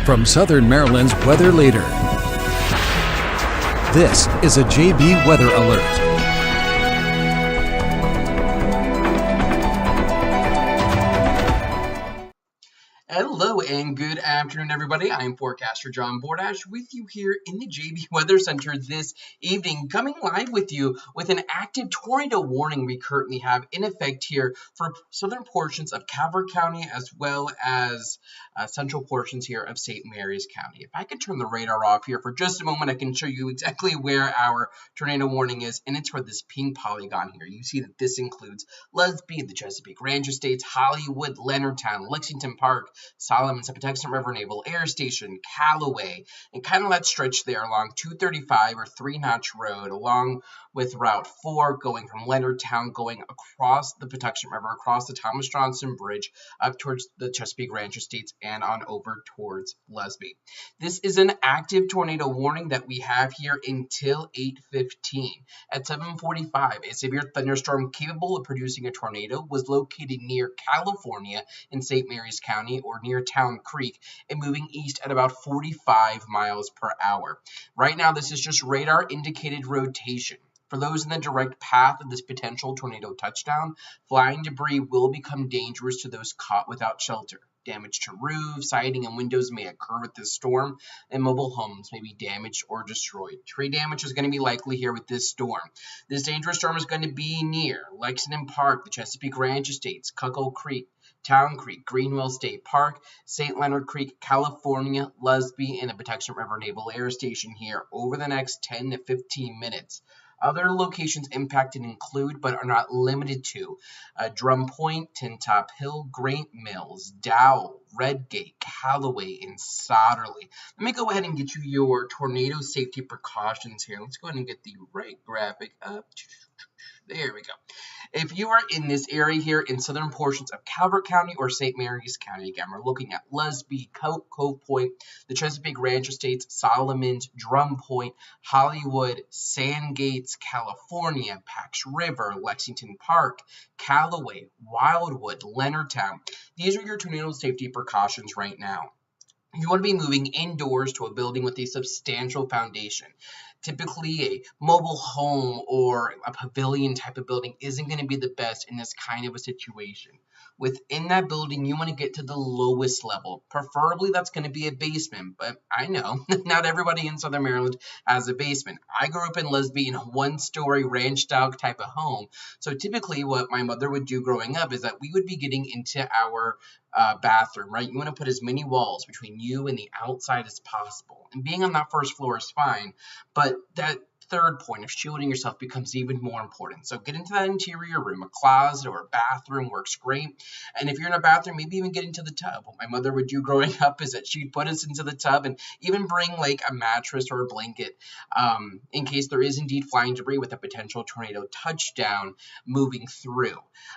from Southern Maryland's weather leader. This is a JB Weather Alert. Hello and good afternoon, everybody. I'm Forecaster John Bordash with you here in the JB Weather Center this evening, coming live with you with an active tornado warning we currently have in effect here for southern portions of Calvert County as well as central portions here of St. Mary's County. If I can turn the radar off here for just a moment, I can show you exactly where our tornado warning is, and it's for this pink polygon here. You see that this includes Lusby, the Chesapeake Ranch Estates, Hollywood, Leonardtown, Lexington Park, Solomon's, Patuxent River Naval Air Station, Callaway, and kind of that stretch there along 235 or 3-Notch Road, along with Route 4 going from Leonardtown, going across the Patuxent River, across the Thomas Johnson Bridge, up towards the Chesapeake Ranch Estates, and on over towards Lusby. This is an active tornado warning that we have here until 8:15. At 7:45, a severe thunderstorm capable of producing a tornado was located near California in St. Mary's County, or near Town Creek, and moving east at about 45 miles per hour. Right now, this is just radar indicated rotation. For those in the direct path of this potential tornado touchdown, flying debris will become dangerous to those caught without shelter. Damage to roofs, siding, and windows may occur with this storm, and mobile homes may be damaged or destroyed. Tree damage is going to be likely here with this storm. This dangerous storm is going to be near Lexington Park, the Chesapeake Ranch Estates, Cuckoo Creek, Town Creek, Greenville State Park, St. Leonard Creek, California, Lusby, and the Patuxent River Naval Air Station here over the next 10 to 15 minutes. Other locations impacted include, but are not limited to, Drum Point, Tin Top Hill, Great Mills, Dowell, Redgate, Callaway, and Sodderly. Let me go ahead and get you your tornado safety precautions here. Let's go ahead and get the right graphic up. There we go. If you are in this area here in southern portions of Calvert County or St. Mary's County, again, we're looking at Lusby, Cove Point, the Chesapeake Ranch Estates, Solomons, Drum Point, Hollywood, Sandgates, California, Pax River, Lexington Park, Callaway, Wildwood, Leonardtown. These are your tornado safety precautions right now. You want to be moving indoors to a building with a substantial foundation. Typically, a mobile home or a pavilion type of building isn't going to be the best in this kind of a situation. Within that building, you want to get to the lowest level. Preferably, that's going to be a basement, but I know not everybody in Southern Maryland has a basement. I grew up in Lusby in a one-story ranch-style type of home, so typically what my mother would do growing up is that we would be getting into our bathroom, right? You want to put as many walls between you and the outside as possible. And being on that first floor is fine, but that third point of shielding yourself becomes even more important. So get into that interior room. A closet or a bathroom works great. And if you're in a bathroom, maybe even get into the tub. What my mother would do growing up is that she'd put us into the tub and even bring like a mattress or a blanket in case there is indeed flying debris with a potential tornado touchdown moving through.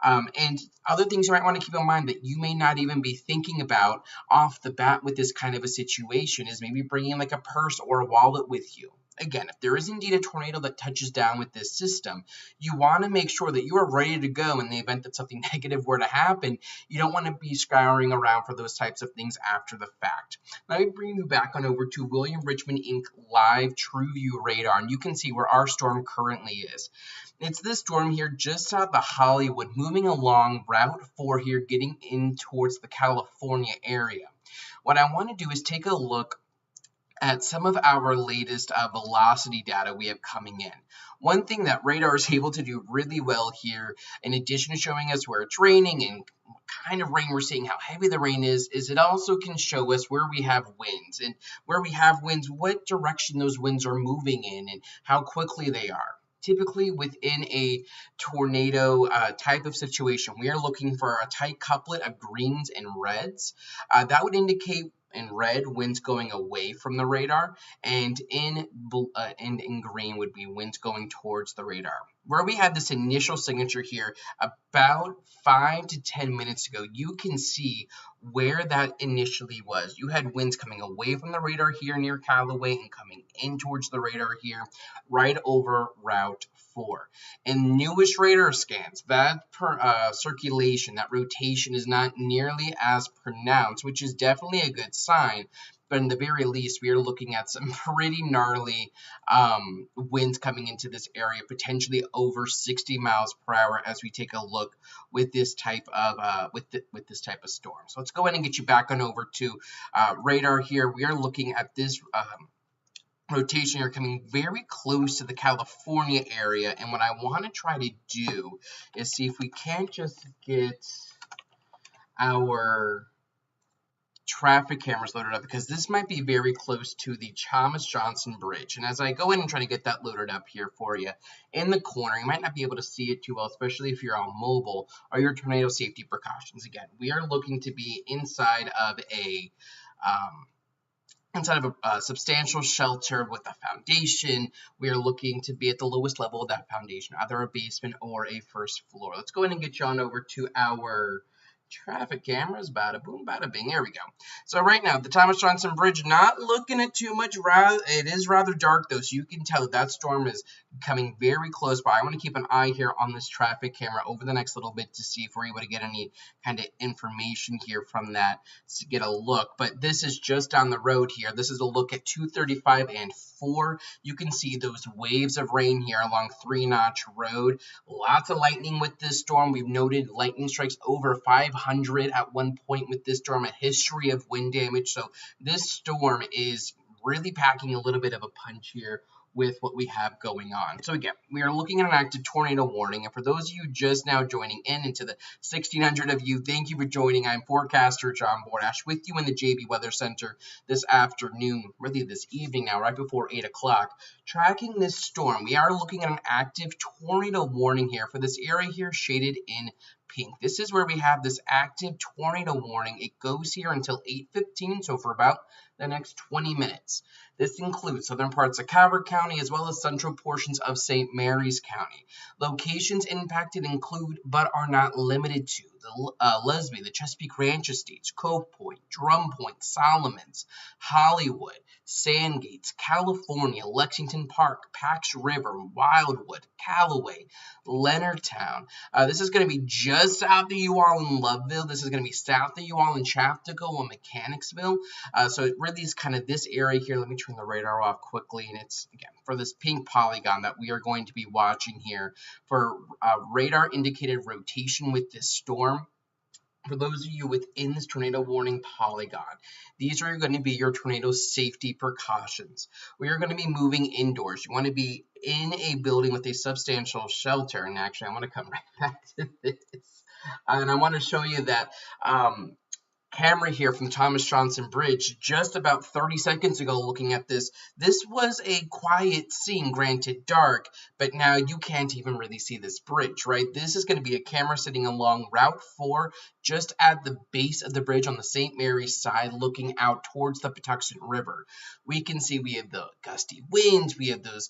And other things you might want to keep in mind that you may not even be thinking about off the bat with this kind of a situation is maybe bringing like a purse or a wallet with you. Again, if there is indeed a tornado that touches down with this system, you want to make sure that you are ready to go in the event that something negative were to happen. You don't want to be scouring around for those types of things after the fact. Let me bring you back on over to William Richmond Inc. Live TrueView Radar, and you can see where our storm currently is. It's this storm here just south of Hollywood, moving along Route 4 here, getting in towards the California area. What I want to do is take a look at some of our latest velocity data we have coming in. One thing that radar is able to do really well here, in addition to showing us where it's raining and what kind of rain we're seeing, how heavy the rain is it also can show us where we have winds. And where we have winds, what direction those winds are moving in and how quickly they are. Typically within a tornado type of situation, we are looking for a tight couplet of greens and reds. That would indicate in red, winds going away from the radar, and in green would be winds going towards the radar. Where we had this initial signature here about 5 to 10 minutes ago, you can see where that initially was. You had winds coming away from the radar here near Callaway and coming in towards the radar here right over Route 4. In newest radar scans, that circulation, that rotation is not nearly as pronounced, which is definitely a good sign. but in the very least, we are looking at some pretty gnarly winds coming into this area, potentially over 60 miles per hour as we take a look with this type of this type of storm. So let's go ahead and get you back on over to radar here. We are looking at this rotation here coming very close to the California area, and what I want to try to do is see if we can't just get our traffic cameras loaded up, because this might be very close to the Thomas Johnson Bridge. And as I go in and try to get that loaded up here for you in the corner, you might not be able to see it too well, especially if you're on mobile, or your tornado safety precautions. Again, we are looking to be inside of a substantial shelter with a foundation. We are looking to be at the lowest level of that foundation, either a basement or a first floor. Let's go ahead and get you on over to our traffic cameras. Bada boom, bada bing. There we go. So right now, the Thomas Johnson Bridge, not looking at too much. It is rather dark, though, so you can tell that storm is coming very close by. I want to keep an eye here on this traffic camera over the next little bit to see if we're able to get any kind of information here from that to get a look. But this is just down the road here. This is a look at 235 and 4. You can see those waves of rain here along 3-Notch Road. Lots of lightning with this storm. We've noted lightning strikes over 500 at one point with this storm, a history of wind damage. So this storm is really packing a little bit of a punch here with what we have going on. So again, we are looking at an active tornado warning. And for those of you just now joining in, into the 1,600 of you, thank you for joining. I'm Forecaster John Bordash with you in the JB Weather Center this afternoon, really this evening now, right before 8 o'clock, tracking this storm. We are looking at an active tornado warning here for this area here shaded in pink. This is where we have this active tornado warning. It goes here until 8:15, so for about the next 20 minutes. This includes southern parts of Calvert County as well as central portions of St. Mary's County. Locations impacted include, but are not limited to, the Leslie, the Chesapeake Ranch Estates, Cove Point, Drum Point, Solomons, Hollywood, Sandgates, California, Lexington Park, Pax River, Wildwood, Callaway, Leonardtown. This is going to be just south of you all in Loveville. This is going to be south of you all in Chaptico and Mechanicsville. So it really is kind of this area here. Let me turn the radar off quickly. And it's, again, for this pink polygon that we are going to be watching here for radar indicated rotation with this storm. For those of you within this tornado warning polygon, these are going to be your tornado safety precautions. We are going to be moving indoors. You want to be in a building with a substantial shelter. And actually, I want to come right back to this. And I want to show you that camera here from Thomas Johnson Bridge just about 30 seconds ago looking at this. This was a quiet scene, granted dark, but now you can't even really see this bridge, right? This is going to be a camera sitting along Route 4 just at the base of the bridge on the St. Mary's side looking out towards the Patuxent River. We can see we have the gusty winds, we have those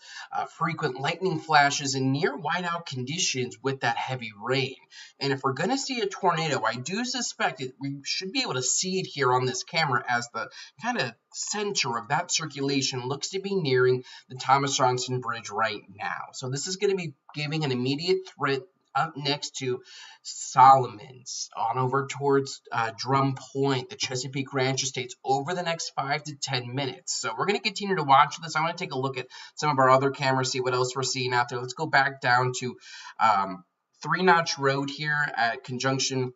frequent lightning flashes and near whiteout conditions with that heavy rain. And if we're going to see a tornado, I do suspect we should be able to see it here on this camera as the kind of center of that circulation looks to be nearing the Thomas Johnson Bridge right now. So this is going to be giving an immediate threat up next to Solomons, on over towards Drum Point, the Chesapeake Ranch Estates, over the next 5 to 10 minutes. So we're going to continue to watch this. I want to take a look at some of our other cameras, see what else we're seeing out there. Let's go back down to 3-Notch Road here at conjunction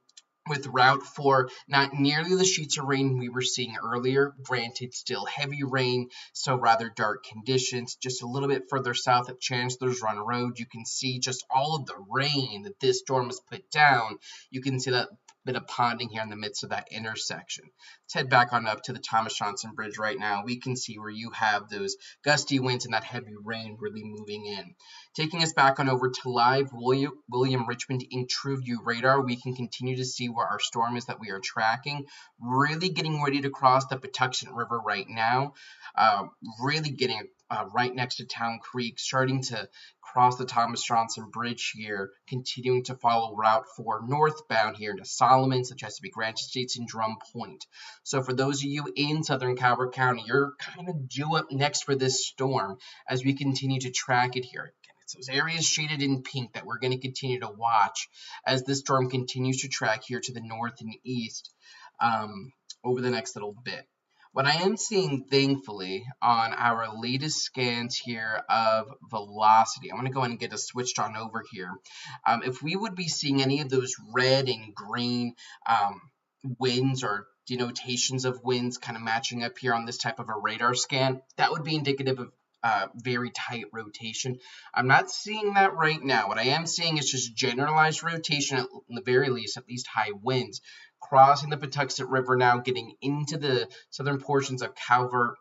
with Route 4, not nearly the sheets of rain we were seeing earlier. Granted, still heavy rain, so rather dark conditions. Just a little bit further south at Chancellor's Run Road, you can see just all of the rain that this storm has put down. You can see that bit of ponding here in the midst of that intersection. Let's head back on up to the Thomas Johnson Bridge right now. We can see where you have those gusty winds and that heavy rain really moving in. Taking us back on over to live William Richmond in TrueView radar, we can continue to see where our storm is that we are tracking. Really getting ready to cross the Patuxent River right now. Really getting right next to Town Creek, starting to cross the Thomas Johnson Bridge here, continuing to follow Route 4 northbound here into Solomons, the Chesapeake Ranch Estates, and Drum Point. So for those of you in southern Calvert County, you're kind of due up next for this storm as we continue to track it here. Again, it's those areas shaded in pink that we're going to continue to watch as this storm continues to track here to the north and east over the next little bit. What I am seeing, thankfully, on our latest scans here of velocity, I'm going to go ahead and get us switched on over here. If we would be seeing any of those red and green winds or denotations of winds kind of matching up here on this type of a radar scan, that would be indicative of very tight rotation. I'm not seeing that right now. What I am seeing is just generalized rotation, at the very least, at least high winds. Crossing the Patuxent River now, getting into the southern portions of Calvert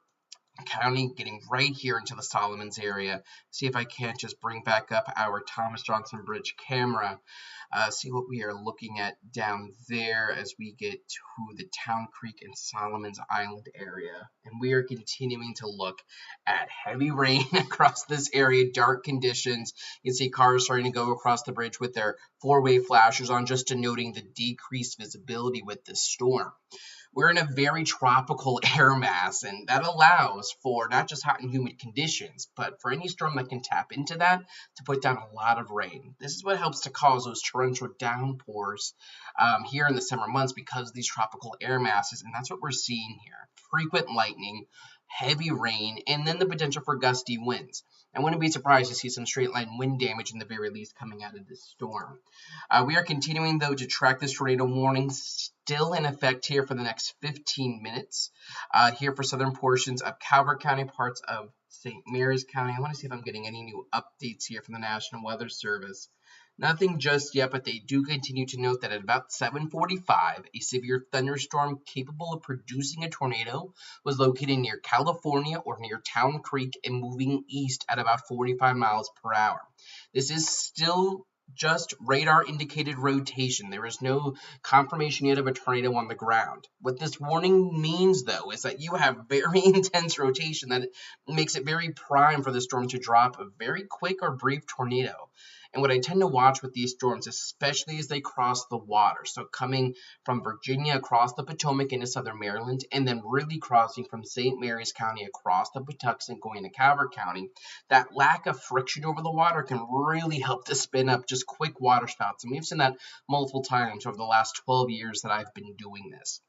County, getting right here into the Solomons area. See if I can't just bring back up our Thomas Johnson Bridge camera. See what we are looking at down there as we get to the Town Creek and Solomons Island area. And we are continuing to look at heavy rain across this area, dark conditions. You can see cars starting to go across the bridge with their four-way flashers on, just denoting the decreased visibility with this storm. We're in a very tropical air mass, and that allows for not just hot and humid conditions, but for any storm that can tap into that to put down a lot of rain. This is what helps to cause those torrential downpours here in the summer months because of these tropical air masses, and that's what we're seeing here. Frequent lightning, heavy rain, and then the potential for gusty winds. I wouldn't be surprised to see some straight line wind damage in the very least coming out of this storm. We are continuing, though, to track this tornado warning still in effect here for the next 15 minutes. Here for southern portions of Calvert County, parts of St. Mary's County. I want to see if I'm getting any new updates here from the National Weather Service. Nothing just yet, but they do continue to note that at about 7:45, a severe thunderstorm capable of producing a tornado was located near California or near Town Creek and moving east at about 45 miles per hour. This is still just radar indicated rotation. There is no confirmation yet of a tornado on the ground. What this warning means, though, is that you have very intense rotation that makes it very prime for the storm to drop a very quick or brief tornado. And what I tend to watch with these storms, especially as they cross the water, so coming from Virginia across the Potomac into southern Maryland, and then really crossing from St. Mary's County across the Patuxent going to Calvert County, that lack of friction over the water can really help to spin up just quick water spouts. And we've seen that multiple times over the last 12 years that I've been doing this.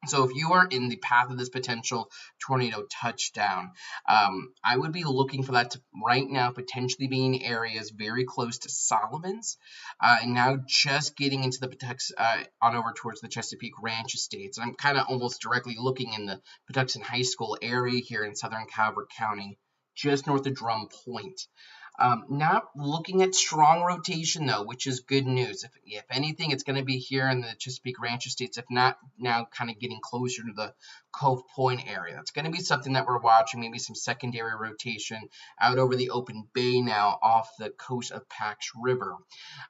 So if you are in the path of this potential tornado touchdown, I would be looking for that to right now potentially be in areas very close to Solomons, and now just getting into the Patuxent, on over towards the Chesapeake Ranch Estates. I'm kind of almost directly looking in the Patuxent High School area here in southern Calvert County, just north of Drum Point. Not looking at strong rotation, though, which is good news. If anything, it's going to be here in the Chesapeake Ranch Estates, if not now kind of getting closer to the Cove Point area. That's going to be something that we're watching, maybe some secondary rotation out over the open bay now off the coast of Pax River.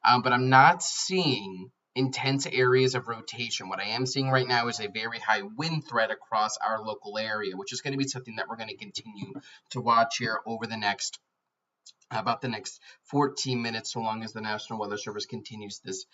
But I'm not seeing intense areas of rotation. What I am seeing right now is a very high wind threat across our local area, which is going to be something that we're going to continue to watch here over the next about the next 14 minutes, so long as the National Weather Service continues this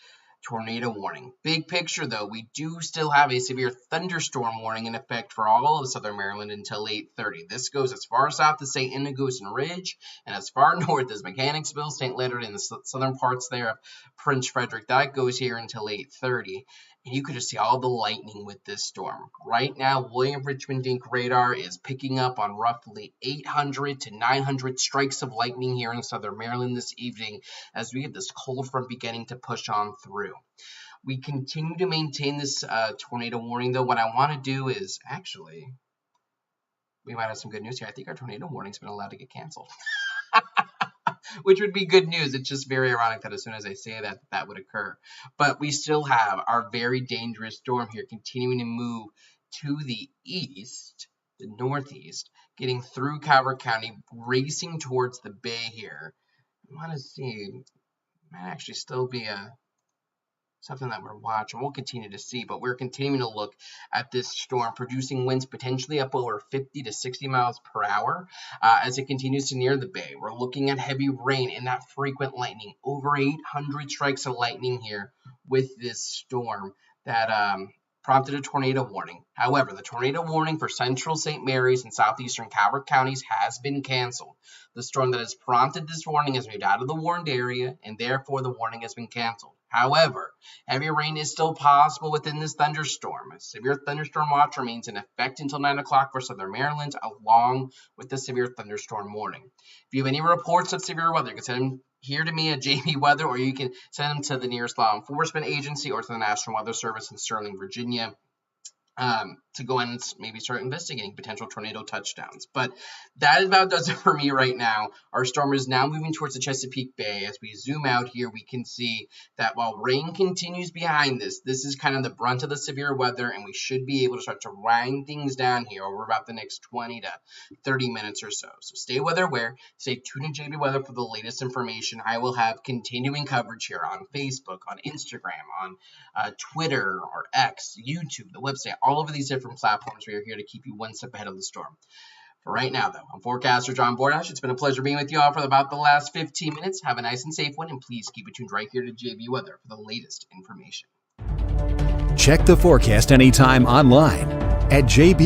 tornado warning. Big picture, though, we do still have a severe thunderstorm warning in effect for all of southern Maryland until 8:30. This goes as far south as St. Inagosin Ridge and as far north as Mechanicsville, St. Leonard, and the southern parts there of Prince Frederick. That goes here until 8:30. And you could just see all the lightning with this storm. Right now, William Richmond Dink radar is picking up on roughly 800 to 900 strikes of lightning here in southern Maryland this evening as we have this cold front beginning to push on through. We continue to maintain this tornado warning, though. What I want to do is actually, we might have some good news here. I think our tornado warning's been allowed to get canceled. Which would be good news. It's just very ironic that as soon as I say that, that would occur. But we still have our very dangerous storm here continuing to move to the east, the northeast, getting through Calvert County, racing towards the bay here. I want to see, might actually still be something that we're watching. We'll continue to see, but we're continuing to look at this storm producing winds potentially up over 50 to 60 miles per hour as it continues to near the bay. We're looking at heavy rain and that frequent lightning, over 800 strikes of lightning here with this storm that prompted a tornado warning. However, the tornado warning for central St. Mary's and southeastern Calvert counties has been canceled. The storm that has prompted this warning has moved out of the warned area, and therefore the warning has been canceled. However, heavy rain is still possible within this thunderstorm. A severe thunderstorm watch remains in effect until 9 o'clock for southern Maryland, along with the severe thunderstorm warning. If you have any reports of severe weather, you can send them here to me at JB Weather, or you can send them to the nearest law enforcement agency or to the National Weather Service in Sterling, Virginia, to go and maybe start investigating potential tornado touchdowns. But that about does it for me right now. Our storm is now moving towards the Chesapeake Bay. As we zoom out here, we can see that while rain continues behind this is kind of the brunt of the severe weather, and we should be able to start to wind things down here over about the next 20 to 30 minutes or so. So stay weather aware. Stay tuned to JB Weather for the latest information. I will have continuing coverage here on Facebook, on Instagram, on Twitter or X, YouTube, the website, all over these different platforms. We are here to keep you one step ahead of the storm. For right now, though, I'm Forecaster John Bordash. It's been a pleasure being with you all for about the last 15 minutes. Have a nice and safe one, and please keep it tuned right here to JB Weather for the latest information. Check the forecast anytime online at JB